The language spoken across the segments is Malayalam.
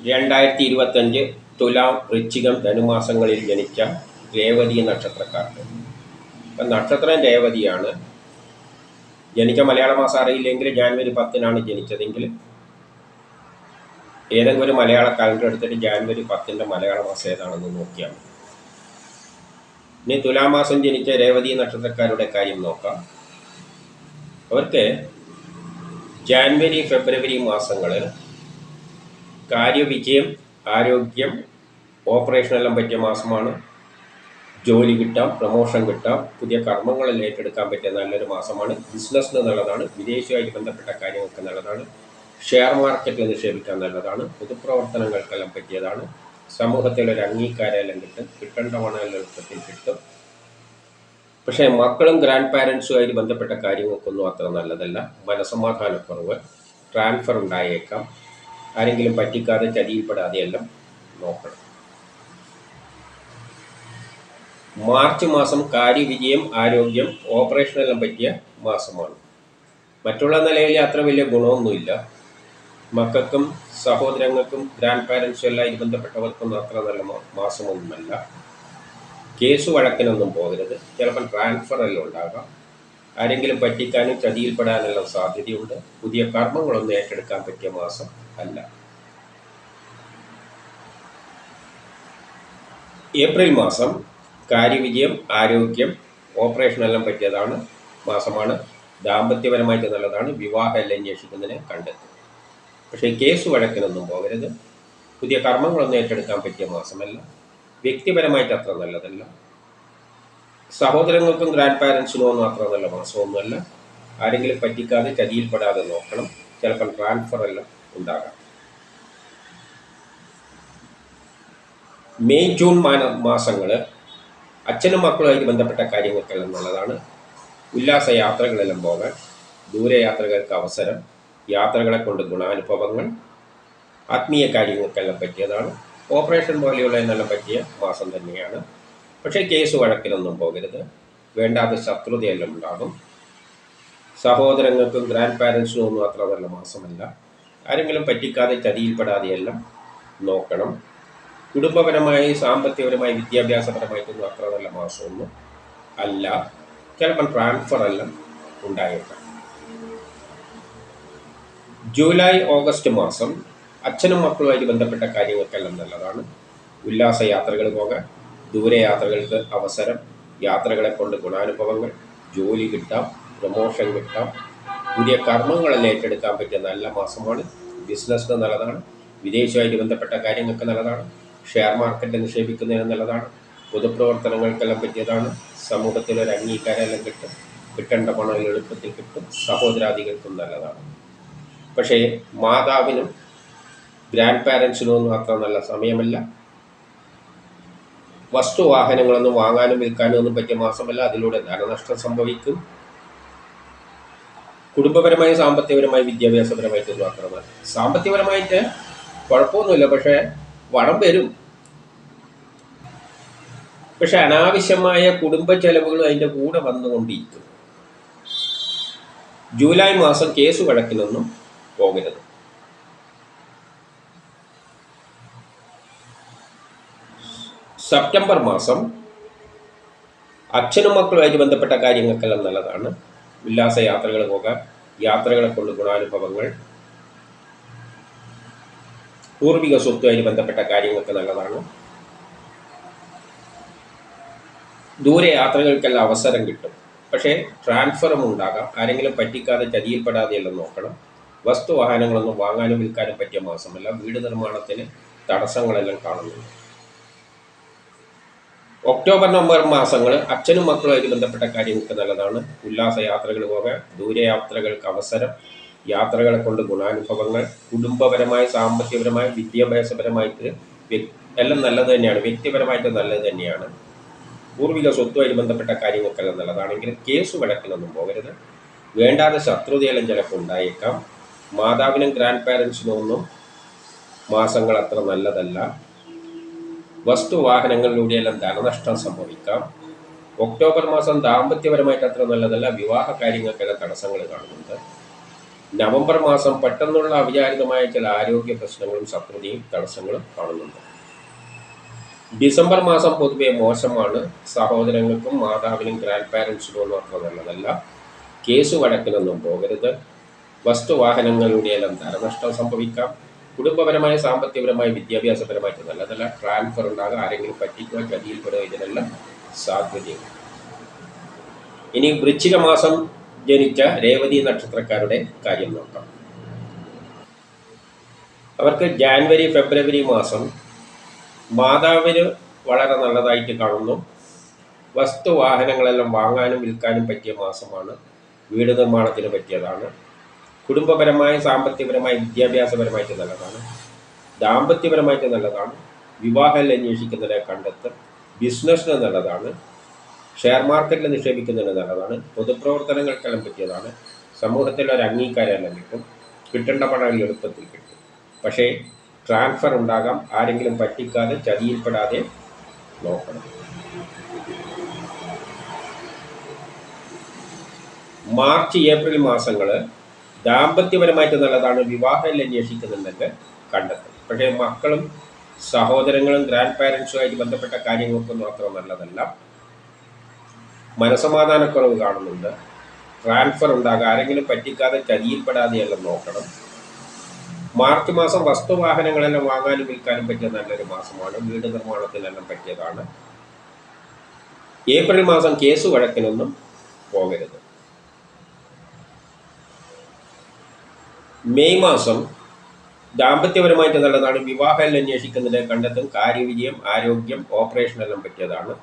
2025 തുലാം, വൃശ്ചികം, ധനുമാസങ്ങളിൽ ജനിച്ച രേവതി നക്ഷത്രക്കാർക്ക്. അപ്പം നക്ഷത്രം രേവതിയാണ്. ജനിച്ച മലയാള മാസം അറിയില്ലെങ്കിൽ ജാനുവരി 10-നാണ് ജനിച്ചതെങ്കിൽ ഏതെങ്കിലും ഒരു മലയാള കാലണ്ടർ എടുത്തിട്ട് ജാനുവരി 10-ൻ്റെ മലയാള മാസം ഏതാണെന്ന് നോക്കിയാൽ മതി. ഇനി തുലാമാസം ജനിച്ച രേവതി നക്ഷത്രക്കാരുടെ കാര്യം നോക്കാം. അവർക്ക് ജാനുവരി, ഫെബ്രുവരി മാസങ്ങളിൽ കാര്യവിജയം, ആരോഗ്യം, ഓപ്പറേഷനെല്ലാം പറ്റിയ മാസമാണ്. ജോലി കിട്ടാം, പ്രമോഷൻ കിട്ടാം, പുതിയ കർമ്മങ്ങളിൽ ഏറ്റെടുക്കാൻ പറ്റിയ നല്ലൊരു മാസമാണ്. ബിസിനസ്സിന് നല്ലതാണ്, വിദേശവുമായിട്ട് ബന്ധപ്പെട്ട കാര്യങ്ങൾക്ക് നല്ലതാണ്, ഷെയർ മാർക്കറ്റിൽ നിക്ഷേപിക്കാൻ നല്ലതാണ്, പൊതുപ്രവർത്തനങ്ങൾക്കെല്ലാം പറ്റിയതാണ്. സമൂഹത്തിലൊരു അംഗീകാരമെല്ലാം കിട്ടും, കിട്ടേണ്ട പണം എളുപ്പത്തിൽ കിട്ടും. പക്ഷേ മക്കളും ഗ്രാൻഡ് പാരൻസുമായിട്ട് ബന്ധപ്പെട്ട കാര്യങ്ങൾക്കൊന്നും അത്ര നല്ലതല്ല. മനസമാധാനക്കുറവ്, ട്രാൻസ്ഫർ ഉണ്ടായേക്കാം, ആരെങ്കിലും പറ്റിക്കാതെ ചതിയിൽപ്പെടാതെയെല്ലാം നോക്കണം. മാർച്ച് മാസം കാര്യവിജയം, ആരോഗ്യം, ഓപ്പറേഷനെല്ലാം പറ്റിയ മാസമാണ്. മറ്റുള്ള നിലയിൽ അത്ര വലിയ ഗുണമൊന്നുമില്ല. മക്കൾക്കും സഹോദരങ്ങൾക്കും ഗ്രാൻഡ് പാരൻസും എല്ലാം ബന്ധപ്പെട്ടവർക്കൊന്നും അത്ര നല്ല മാസമൊന്നുമല്ല. കേസ് വഴക്കിനൊന്നും പോകരുത്. ചിലപ്പം ട്രാൻസ്ഫർ എല്ലാം ഉണ്ടാകാം, ആരെങ്കിലും പറ്റിക്കാനും ചതിയിൽപ്പെടാനെല്ലാം സാധ്യതയുണ്ട്. പുതിയ കർമ്മങ്ങളൊന്നും ഏറ്റെടുക്കാൻ പറ്റിയ മാസം അല്ല. ഏപ്രിൽ മാസം കാര്യവിജയം, ആരോഗ്യം, ഓപ്പറേഷനെല്ലാം പറ്റിയതാണ് മാസമാണ്. ദാമ്പത്യപരമായിട്ട് നല്ലതാണ്, വിവാഹം എല്ലാം അന്വേഷിക്കുന്നതിനെ കണ്ടെത്തും. പക്ഷേ കേസ് വഴക്കിനൊന്നും പോകരുത്. പുതിയ കർമ്മങ്ങളൊന്നും ഏറ്റെടുക്കാൻ പറ്റിയ മാസമല്ല. വ്യക്തിപരമായിട്ട് അത്ര നല്ലതല്ല. സഹോദരങ്ങൾക്കും ഗ്രാൻഡ് പാരൻസിനും ഒന്നും അത്ര നല്ല മാസമൊന്നുമല്ല. ആരെങ്കിലും പറ്റിക്കാതെ ചതിയിൽപ്പെടാതെ നോക്കണം. ചിലപ്പോൾ ട്രാൻസ്ഫർ എല്ലാം ഉണ്ടാകാം. മെയ്, ജൂൺ മാസങ്ങൾ അച്ഛനും മക്കളുമായിട്ട് ബന്ധപ്പെട്ട കാര്യങ്ങൾക്കെല്ലാം നല്ലതാണ്. ഉല്ലാസ യാത്രകളെല്ലാം പോകാൻ, ദൂരയാത്രകൾക്ക് അവസരം, യാത്രകളെ കൊണ്ട് ഗുണാനുഭവങ്ങൾ, ആത്മീയ കാര്യങ്ങൾക്കെല്ലാം പറ്റിയതാണ്. ഓപ്പറേഷൻ പോലെയുള്ളതിനെല്ലാം പറ്റിയ മാസം തന്നെയാണ്. പക്ഷേ കേസ് വഴക്കിലൊന്നും പോകരുത്. വേണ്ടാതെ ശത്രുതയെല്ലാം ഉണ്ടാകും. സഹോദരങ്ങൾക്കും ഗ്രാൻഡ് പാരൻസിനും ഒന്നും അത്ര നല്ല മാസമല്ല. ആരെങ്കിലും പറ്റിക്കാതെ ചതിയിൽപ്പെടാതെയെല്ലാം നോക്കണം. കുടുംബപരമായി, സാമ്പത്തികപരമായി, വിദ്യാഭ്യാസപരമായിട്ടൊന്നും അത്ര നല്ല മാസമൊന്നും അല്ല. ചിലപ്പം ട്രാൻസ്ഫർ എല്ലാം ഉണ്ടായേക്കാം. ജൂലൈ, ഓഗസ്റ്റ് മാസം അച്ഛനും മക്കളുമായിട്ട് ബന്ധപ്പെട്ട കാര്യങ്ങൾക്കെല്ലാം നല്ലതാണ്. ഉല്ലാസ യാത്രകൾ പോകാൻ, ദൂരയാത്രകൾക്ക് അവസരം, യാത്രകളെ കൊണ്ട് ഗുണാനുഭവങ്ങൾ, ജോലി കിട്ടാം, പ്രമോഷൻ കിട്ടാം, പുതിയ കർമ്മങ്ങളെല്ലാം ഏറ്റെടുക്കാൻ പറ്റിയ നല്ല മാസമാണ്. ബിസിനസ്സിന് നല്ലതാണ്, വിദേശവുമായിട്ട് ബന്ധപ്പെട്ട കാര്യങ്ങൾക്ക് നല്ലതാണ്, ഷെയർ മാർക്കറ്റിൽ നിക്ഷേപിക്കുന്നതിന് നല്ലതാണ്, പൊതുപ്രവർത്തനങ്ങൾക്കെല്ലാം പറ്റിയതാണ്. സമൂഹത്തിലൊരു അംഗീകാരമെല്ലാം കിട്ടും, കിട്ടേണ്ട പണം എളുപ്പത്തിൽ കിട്ടും, സഹോദരാദികൾക്കും നല്ലതാണ്. പക്ഷേ മാതാവിനും ഗ്രാൻഡ് പാരൻസിനും ഒന്നും അത്ര നല്ല സമയമല്ല. വസ്തുവാഹനങ്ങളൊന്നും വാങ്ങാനും വിൽക്കാനും ഒന്നും പറ്റിയ മാസമല്ല. അതിലൂടെ ധനനഷ്ടം സംഭവിക്കും. കുടുംബപരമായി, സാമ്പത്തികപരമായി, വിദ്യാഭ്യാസപരമായിട്ടൊന്നും അത്ര നല്ല. സാമ്പത്തികപരമായിട്ട് കുഴപ്പമൊന്നുമില്ല, പക്ഷേ വളം വരും. പക്ഷെ അനാവശ്യമായ കുടുംബ ചെലവുകൾ അതിൻ്റെ കൂടെ വന്നുകൊണ്ടിരിക്കും. ജൂലൈ മാസം കേസ് വഴക്കിനൊന്നും പോകരുത്. സെപ്റ്റംബർ മാസം അച്ഛനും മക്കളുമായിട്ട് ബന്ധപ്പെട്ട കാര്യങ്ങൾക്കെല്ലാം നല്ലതാണ്. ഉല്ലാസ യാത്രകൾ പോകാൻ, യാത്രകളെ കൊണ്ട് ഗുണാനുഭവങ്ങൾ, പൂർവിക സ്വത്തുമായിട്ട് ബന്ധപ്പെട്ട കാര്യങ്ങൾക്ക് നല്ലതാണ്. ദൂരയാത്രകൾക്കെല്ലാം അവസരം കിട്ടും. പക്ഷേ ട്രാൻസ്ഫറും ഉണ്ടാകാം. ആരെങ്കിലും പറ്റിക്കാതെ ചതിയിൽപ്പെടാതെയെല്ലാം നോക്കണം. വസ്തുവാഹനങ്ങളൊന്നും വാങ്ങാനും വിൽക്കാനും പറ്റിയ മാസമല്ല. വീട് നിർമ്മാണത്തിന് തടസ്സങ്ങളെല്ലാം കാണുന്നുണ്ട്. ഒക്ടോബർ, നവംബർ മാസങ്ങൾ അച്ഛനും മക്കളുമായിട്ട് ബന്ധപ്പെട്ട കാര്യങ്ങൾക്ക് നല്ലതാണ്. ഉല്ലാസ യാത്രകൾ പോകാൻ, ദൂരയാത്രകൾക്ക് അവസരം, യാത്രകളെ കൊണ്ട് ഗുണാനുഭവങ്ങൾ, കുടുംബപരമായി, സാമ്പത്തികപരമായി, വിദ്യാഭ്യാസപരമായിട്ട് എല്ലാം നല്ലത് തന്നെയാണ്. വ്യക്തിപരമായിട്ട് നല്ലത് തന്നെയാണ്. പൂർവിക സ്വത്തുമായിട്ട് ബന്ധപ്പെട്ട കാര്യങ്ങൾക്കെല്ലാം നല്ലതാണെങ്കിലും കേസ് വഴക്കിനൊന്നും പോകരുത്. വേണ്ടാതെ ശത്രുതയെല്ലാം ചിലപ്പോൾ ഉണ്ടായേക്കാം. മാതാവിനും ഗ്രാൻഡ് പാരൻസിനും ഒന്നും മാസങ്ങൾ അത്ര നല്ലതല്ല. വസ്തുവാഹനങ്ങളിലൂടെയെല്ലാം ധനനഷ്ടം സംഭവിക്കാം. ഒക്ടോബർ മാസം ദാമ്പത്യപരമായിട്ട് അത്ര നല്ലതല്ല. വിവാഹ കാര്യങ്ങൾക്കെല്ലാം തടസ്സങ്ങൾ കാണുന്നുണ്ട്. നവംബർ മാസം പെട്ടെന്നുള്ള അവിചാരിതമായ ചില ആരോഗ്യ പ്രശ്നങ്ങളും ശത്രുതയും തടസ്സങ്ങളും കാണുന്നുണ്ട്. ഡിസംബർ മാസം പൊതുവെ മോശമാണ്. സഹോദരങ്ങൾക്കും മാതാവിനും ഗ്രാൻഡ് പാരൻസിനും അത്ര നല്ലതല്ല. കേസ് വഴക്കിനൊന്നും പോകരുത്. വസ്തുവാഹനങ്ങളുടെ എല്ലാം ധനനഷ്ടം സംഭവിക്കാം. കുടുംബപരമായ സാമ്പത്തികപരമായ വിദ്യാഭ്യാസപരമായിട്ട് നല്ലതല്ല. ട്രാൻസ്ഫർ ഉണ്ടാകാം, ആരെങ്കിലും പറ്റിക്കുക, ചതിയിൽപ്പെടുക, ഇതിനെല്ലാം സാധ്യതയുണ്ട്. ഇനി വൃശ്ചിക മാസം ജനിച്ച രേവതി നക്ഷത്രക്കാരുടെ കാര്യം നോക്കാം. അവർക്ക് ജാനുവരി ഫെബ്രുവരി മാസം മാതാവിന് വളരെ നല്ലതായിട്ട് കാണുന്നു. വസ്തുവാഹനങ്ങളെല്ലാം വാങ്ങാനും വിൽക്കാനും പറ്റിയ മാസമാണ്. വീട് നിർമ്മാണത്തിന് പറ്റിയതാണ്. കുടുംബപരമായ സാമ്പത്തികപരമായ വിദ്യാഭ്യാസപരമായിട്ട് നല്ലതാണ്. ദാമ്പത്യപരമായിട്ട് നല്ലതാണ്. വിവാഹം അന്വേഷിക്കുന്നതിനെ കണ്ടെത്തും. ബിസിനസ്സിന് നല്ലതാണ്. ഷെയർ മാർക്കറ്റിൽ നിക്ഷേപിക്കുന്നതിന് നല്ലതാണ്. പൊതുപ്രവർത്തനങ്ങൾക്കെല്ലാം പറ്റിയതാണ്. സമൂഹത്തിൽ ഒരു അംഗീകാരമെല്ലാം കിട്ടും. കിട്ടേണ്ട പണം എളുപ്പത്തിൽ കിട്ടും. പക്ഷേ ട്രാൻസ്ഫർ ഉണ്ടാകാം. ആരെങ്കിലും പറ്റിക്കാതെ ചതിയിൽപ്പെടാതെ നോക്കണം. മാർച്ച് ഏപ്രിൽ മാസങ്ങൾ ദാമ്പത്യപരമായിട്ട് നല്ലതാണ്. വിവാഹം അന്വേഷിക്കുന്നുണ്ടെങ്കിൽ കണ്ടെത്തും. പക്ഷേ മക്കളും സഹോദരങ്ങളും ഗ്രാൻഡ് പാരൻസുമായിട്ട് ബന്ധപ്പെട്ട കാര്യങ്ങൾക്കൊന്നും അത്ര നല്ലതല്ല. മനസമാധാനക്കുറവ് കാണുന്നുണ്ട്. ട്രാൻസ്ഫർ ഉണ്ടാകാം. ആരെങ്കിലും പറ്റിക്കാതെ ചതിയിൽപ്പെടാതെയെല്ലാം നോക്കണം. മാർച്ച് മാസം വസ്തുവാഹനങ്ങളെല്ലാം വാങ്ങാനും വിൽക്കാനും പറ്റിയ നല്ലൊരു മാസമാണ്. വീട് നിർമ്മാണത്തിനെല്ലാം പറ്റിയതാണ്. ഏപ്രിൽ മാസം കേസ് വഴക്കിനൊന്നും പോകരുത്. മെയ് മാസം ദാമ്പത്യപരമായിട്ട് നല്ലതാണ്. വിവാഹം അന്വേഷിക്കുന്നതിനെ കണ്ടെത്തും. കാര്യവിജയം, ആരോഗ്യം, ഓപ്പറേഷനെല്ലാം പറ്റിയതാണ്.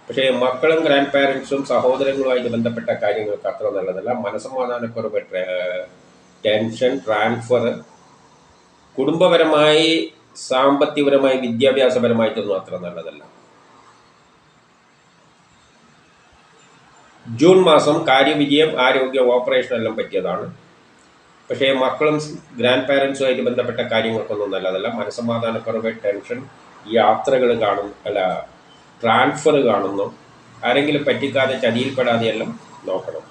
പക്ഷേ മക്കളും ഗ്രാൻഡ് പാരൻസും സഹോദരങ്ങളുമായിട്ട് ബന്ധപ്പെട്ട കാര്യങ്ങൾക്ക് അത്ര നല്ലതല്ല. മനസമാധാനക്കുറവ്, ടെൻഷൻ, ട്രാൻസ്ഫർ, കുടുംബപരമായി സാമ്പത്തികപരമായി വിദ്യാഭ്യാസപരമായിട്ടൊന്നും അത്ര നല്ലതല്ല. ജൂൺ മാസം കാര്യവിജയം, ആരോഗ്യം, ഓപ്പറേഷൻ എല്ലാം പറ്റിയതാണ്. പക്ഷേ മക്കളും ഗ്രാൻഡ് പാരൻസുമായിട്ട് ബന്ധപ്പെട്ട കാര്യങ്ങൾക്കൊന്നും നല്ലതല്ല. മനസമാധാനക്കുറവ്, ടെൻഷൻ, യാത്രകൾ ട്രാൻസ്ഫർ കാണുന്നു. ആരെങ്കിലും പറ്റിക്കാതെ ചതിയിൽപ്പെടാതെയെല്ലാം നോക്കണം.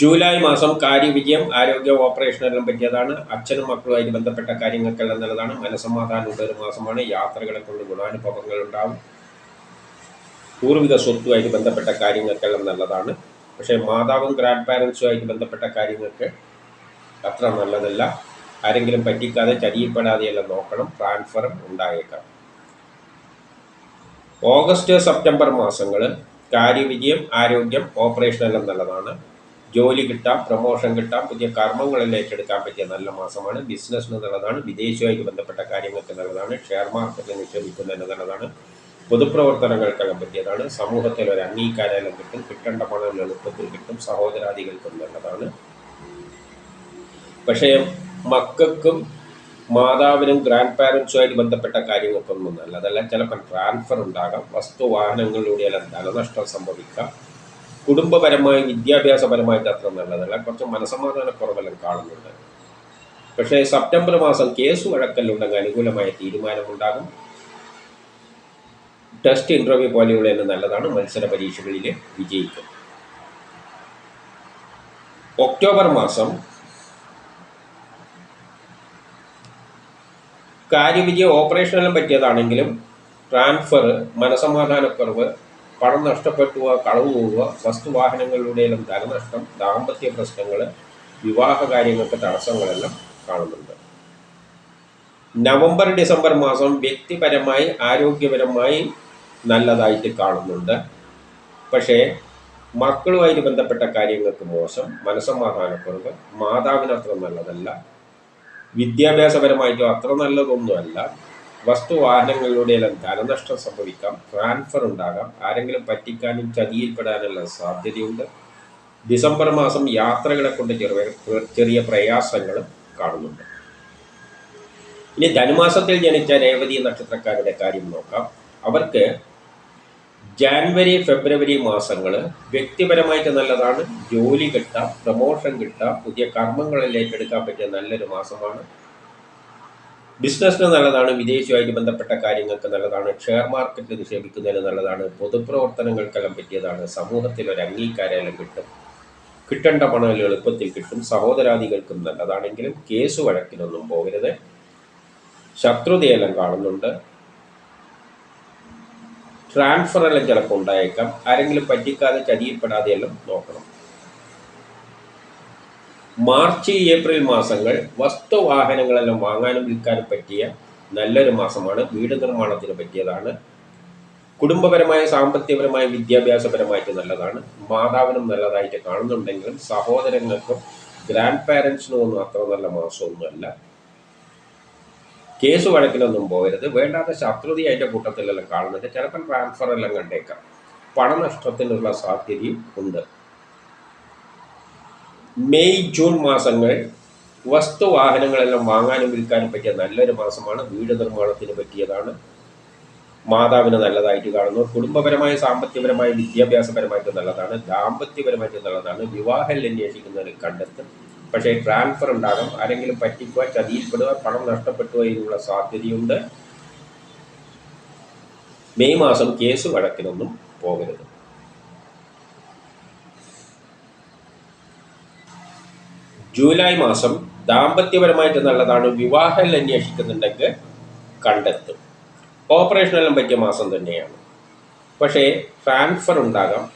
ജൂലൈ മാസം കാര്യവിജയം, ആരോഗ്യ, ഓപ്പറേഷനെല്ലാം പറ്റിയതാണ്. അച്ഛനും മക്കളുമായിട്ട് ബന്ധപ്പെട്ട കാര്യങ്ങൾക്കെല്ലാം നല്ലതാണ്. മനസമാധാനമുള്ള ഒരു മാസമാണ്. യാത്രകളെ കൊണ്ട് ഗുണാനുഭവങ്ങൾ ഉണ്ടാവും. പൂർവിക സ്വത്തുമായിട്ട് ബന്ധപ്പെട്ട കാര്യങ്ങൾക്കെല്ലാം നല്ലതാണ്. പക്ഷേ മാതാവും ഗ്രാൻഡ് പാരൻസുമായിട്ട് ബന്ധപ്പെട്ട കാര്യങ്ങൾക്ക് അത്ര നല്ലതല്ല. ആരെങ്കിലും പറ്റിക്കാതെ ചതിയിൽപ്പെടാതെയെല്ലാം നോക്കണം. ട്രാൻസ്ഫറും ഉണ്ടായേക്കാം. ഓഗസ്റ്റ് സെപ്റ്റംബർ മാസങ്ങൾ കാര്യവിജയം, ആരോഗ്യം, ഓപ്പറേഷനെല്ലാം നല്ലതാണ്. ജോലി കിട്ടാം, പ്രൊമോഷൻ കിട്ടാം, പുതിയ കർമ്മങ്ങളെല്ലാം ഏറ്റെടുക്കാൻ പറ്റിയ നല്ല മാസമാണ്. ബിസിനസ്സിന് നല്ലതാണ്. വിദേശവുമായിട്ട് ബന്ധപ്പെട്ട കാര്യങ്ങൾക്ക് നല്ലതാണ്. ഷെയർ മാർക്കറ്റിൽ നിക്ഷേപിക്കുന്നതിന് നല്ലതാണ്. പൊതുപ്രവർത്തനങ്ങൾക്കെല്ലാം പറ്റിയതാണ്. സമൂഹത്തിൽ ഒരു അംഗീകാരമെല്ലാം കിട്ടും. കിട്ടേണ്ട പണം എളുപ്പത്തിൽ കിട്ടും. സഹോദരാദികൾക്കും നല്ലതാണ്. പക്ഷേ മക്കൾക്കും മാതാവിനും ഗ്രാൻഡ് പാരൻസുമായിട്ട് ബന്ധപ്പെട്ട കാര്യങ്ങൾക്കൊന്നും നല്ലതല്ല. ചിലപ്പോൾ ട്രാൻസ്ഫർ ഉണ്ടാകാം. വസ്തുവാഹനങ്ങളിലൂടെയെല്ലാം ധനനഷ്ടം സംഭവിക്കാം. കുടുംബപരമായി വിദ്യാഭ്യാസപരമായിട്ട് അത്ര നല്ലതല്ല. കുറച്ച് മനസമാധാനക്കുറവെല്ലാം കാണുന്നുണ്ട്. പക്ഷേ സെപ്റ്റംബർ മാസം കേസ് വഴക്കലുണ്ടെങ്കിൽ അനുകൂലമായ തീരുമാനമുണ്ടാകും. ടെസ്റ്റ് ഇൻ്റർവ്യൂ പോലെയുള്ള നല്ലതാണ്. മത്സര പരീക്ഷകളിൽ വിജയിക്കും. ഒക്ടോബർ മാസം കാര്യവിജയ, ഓപ്പറേഷനെല്ലാം പറ്റിയതാണെങ്കിലും ട്രാൻസ്ഫർ, മനസമാധാനക്കുറവ്, പണം നഷ്ടപ്പെട്ടു പോവുക, കളവ് പോവുക, വസ്തുവാഹനങ്ങളിലൂടെയെല്ലാം ധനനഷ്ടം, ദാമ്പത്യ പ്രശ്നങ്ങൾ, വിവാഹ കാര്യങ്ങൾക്ക് തടസ്സങ്ങളെല്ലാം കാണുന്നുണ്ട്. നവംബർ ഡിസംബർ മാസം വ്യക്തിപരമായി ആരോഗ്യപരമായി നല്ലതായിട്ട് കാണുന്നുണ്ട്. പക്ഷേ മക്കളുമായിട്ട് ബന്ധപ്പെട്ട കാര്യങ്ങൾക്ക് മോശം, മനസമാധാനക്കുറവ്, മാതാവിന് അത്ര നല്ലതല്ല. വിദ്യാഭ്യാസപരമായിട്ടും അത്ര നല്ലതൊന്നുമല്ല. വസ്തുവാഹനങ്ങളിലൂടെയെല്ലാം ധനനഷ്ടം സംഭവിക്കാം. ട്രാൻസ്ഫർ ഉണ്ടാകാം. ആരെങ്കിലും പറ്റിക്കാനും ചതിയിൽപ്പെടാനെല്ലാം സാധ്യതയുണ്ട്. ഡിസംബർ മാസം യാത്രകളെ കൊണ്ട് ചെറിയ പ്രയാസങ്ങളും കാണുന്നുണ്ട്. ഇനി ധനുമാസത്തിൽ ജനിച്ച രേവതി നക്ഷത്രക്കാരുടെ കാര്യം നോക്കാം. അവർക്ക് ജാനുവരി ഫെബ്രുവരി മാസങ്ങൾ വ്യക്തിപരമായിട്ട് നല്ലതാണ്. ജോലി കിട്ടാം, പ്രമോഷൻ കിട്ടാം, പുതിയ കർമ്മങ്ങളിൽ ഏറ്റെടുക്കാൻ പറ്റിയ നല്ലൊരു മാസമാണ്. ബിസിനസ്സിന് നല്ലതാണ്, വിദേശവുമായിട്ട് ബന്ധപ്പെട്ട കാര്യങ്ങൾക്ക് നല്ലതാണ്, ഷെയർ മാർക്കറ്റിൽ നിക്ഷേപിക്കുന്നതിന് നല്ലതാണ്, പൊതുപ്രവർത്തനങ്ങൾക്കെല്ലാം പറ്റിയതാണ്, സമൂഹത്തിൽ ഒരു അംഗീകാരമെല്ലാം കിട്ടും, കിട്ടേണ്ട പണം എളുപ്പത്തിൽ കിട്ടും, സഹോദരാദികൾക്കും നല്ലതാണെങ്കിലും കേസ് വഴക്കിനൊന്നും പോകരുത്, ശത്രുതയെല്ലാം കാണുന്നുണ്ട്, ട്രാൻസ്ഫർ എല്ലാം ചിലപ്പോൾ ഉണ്ടായേക്കാം, ആരെങ്കിലും പറ്റിക്കാതെ ചതിയിൽപ്പെടാതെയെല്ലാം നോക്കണം. മാർച്ച് ഏപ്രിൽ മാസങ്ങൾ വസ്തുവാഹനങ്ങളെല്ലാം വാങ്ങാനും വിൽക്കാനും പറ്റിയ നല്ലൊരു മാസമാണ്. വീട് നിർമ്മാണത്തിന് പറ്റിയതാണ്. കുടുംബപരമായ, സാമ്പത്തികപരമായ, വിദ്യാഭ്യാസപരമായിട്ട് നല്ലതാണ്. മാതാവിനും നല്ലതായിട്ട് കാണുന്നുണ്ടെങ്കിലും സഹോദരങ്ങൾക്കും ഗ്രാൻഡ് പാരൻസിനും ഒന്നും അത്ര നല്ല മാസമൊന്നുമല്ല. കേസ് വഴക്കിലൊന്നും പോകരുത്. വേണ്ടാത്ത ശത്രുതയായിട്ട് കൂട്ടത്തിലെല്ലാം കാണുന്നുണ്ട്. ചിലപ്പോൾ ട്രാൻസ്ഫർ എല്ലാം കണ്ടേക്കാം. പണനഷ്ടത്തിനുള്ള സാധ്യതയും ഉണ്ട്. മെയ് ജൂൺ മാസങ്ങൾ വസ്തുവാഹനങ്ങളെല്ലാം വാങ്ങാനും വിൽക്കാനും പറ്റിയ നല്ലൊരു മാസമാണ്. വീട് നിർമ്മാണത്തിന് പറ്റിയതാണ്. മാതാവിന് നല്ലതായിട്ട് കാണുന്നു. കുടുംബപരമായ, സാമ്പത്തികപരമായ, വിദ്യാഭ്യാസപരമായിട്ട് നല്ലതാണ്. ദാമ്പത്യപരമായിട്ട് നല്ലതാണ്. വിവാഹം അന്വേഷിക്കുന്നതിന് കണ്ടെത്തും. പക്ഷേ ട്രാൻസ്ഫർ ഉണ്ടാകും. ആരെങ്കിലും പറ്റിക്കുക, ചതിയിൽപ്പെടുക, പണം നഷ്ടപ്പെട്ടുക എന്നുള്ള സാധ്യതയുണ്ട്. മെയ് മാസം കേസ് വഴക്കിനൊന്നും പോകരുത്. ജൂലൈ മാസം ദാമ്പത്യപരമായിട്ട് നല്ലതാണ്. വിവാഹം അന്വേഷിക്കുന്നുണ്ടെങ്കിൽ കണ്ടെത്തും. ഓപ്പറേഷനെല്ലാം പറ്റിയ മാസം തന്നെയാണ്. പക്ഷേ ട്രാൻസ്ഫർ ഉണ്ടാകാം.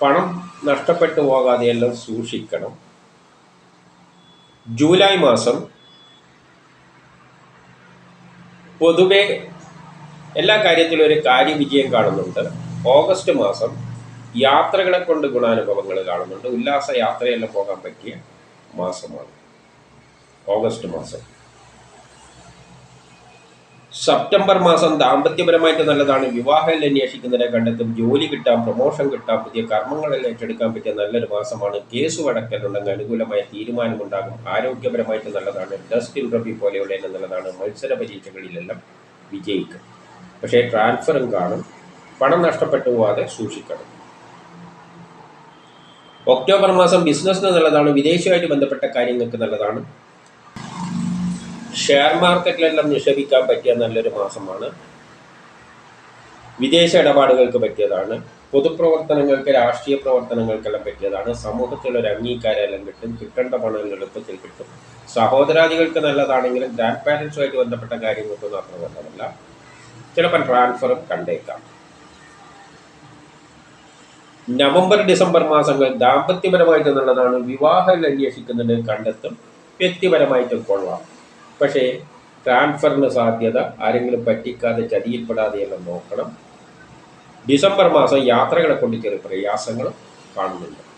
പണം നഷ്ടപ്പെട്ടു പോകാതെയെല്ലാം സൂക്ഷിക്കണം. ജൂലൈ മാസം പൊതുവെ എല്ലാ കാര്യത്തിലും ഒരു കാര്യവിജയം കാണുന്നുണ്ട്. ഓഗസ്റ്റ് മാസം യാത്രകളെ കൊണ്ട് ഗുണാനുഭവങ്ങൾ കാണുന്നുണ്ട്. ഉല്ലാസ യാത്രയെല്ലാം പോകാൻ പറ്റിയ മാസമാണ് ഓഗസ്റ്റ് മാസം. സെപ്റ്റംബർ മാസം ദാമ്പത്യപരമായിട്ട് നല്ലതാണ്. വിവാഹം അന്വേഷിക്കുന്നതിനെ കണ്ടെത്തും. ജോലി കിട്ടാം, പ്രൊമോഷൻ കിട്ടാം, പുതിയ കർമ്മങ്ങളെല്ലാം ഏറ്റെടുക്കാൻ പറ്റിയ നല്ലൊരു മാസമാണ്. കേസ് വഴക്കലുണ്ടെങ്കിൽ അനുകൂലമായ തീരുമാനമുണ്ടാകും. ആരോഗ്യപരമായിട്ട് നല്ലതാണ്. ടെസ്റ്റ് ഇന്റർവ്യൂ പോലെയുള്ള എല്ലാം നല്ലതാണ്. മത്സര പരീക്ഷകളിലെല്ലാം വിജയിക്കും. പക്ഷേ ട്രാൻസ്ഫറും കാണും. പണം നഷ്ടപ്പെട്ടു പോവാതെ സൂക്ഷിക്കണം. ഒക്ടോബർ മാസം ബിസിനസ്സിന് നല്ലതാണ്. വിദേശവുമായിട്ട് ബന്ധപ്പെട്ട കാര്യങ്ങൾക്ക് നല്ലതാണ്. ഷെയർ മാർക്കറ്റിലെല്ലാം നിക്ഷേപിക്കാൻ പറ്റിയ നല്ലൊരു മാസമാണ്. വിദേശ ഇടപാടുകൾക്ക് പറ്റിയതാണ്. പൊതുപ്രവർത്തനങ്ങൾക്ക്, രാഷ്ട്രീയ പ്രവർത്തനങ്ങൾക്കെല്ലാം പറ്റിയതാണ്. സമൂഹത്തിലൊരു അംഗീകാരമെല്ലാം കിട്ടും. കിട്ടേണ്ട പണം എളുപ്പത്തിൽ കിട്ടും. സഹോദരാദികൾക്ക് നല്ലതാണെങ്കിലും ഗ്രാൻഡ് പാരൻസുമായിട്ട് ബന്ധപ്പെട്ട കാര്യങ്ങൾക്കൊന്നും അത്ര നല്ലതല്ല. ചിലപ്പോൾ ട്രാൻസ്ഫറും കണ്ടേക്കാം. നവംബർ ഡിസംബർ മാസങ്ങൾ ദാമ്പത്യപരമായിട്ട് നല്ലതാണ്. വിവാഹം അന്വേഷിക്കുന്നതിന് കണ്ടെത്തും. വ്യക്തിപരമായിട്ടും കൊള്ളാം. പക്ഷേ ട്രാൻസ്ഫറിന് സാധ്യത, ആരെങ്കിലും പറ്റിക്കാതെ ചതിയിൽപ്പെടാതെയെല്ലാം നോക്കണം. ഡിസംബർ മാസം യാത്രകളെ കൊണ്ട് ചെറിയ പ്രയാസങ്ങളും കാണുന്നുണ്ട്.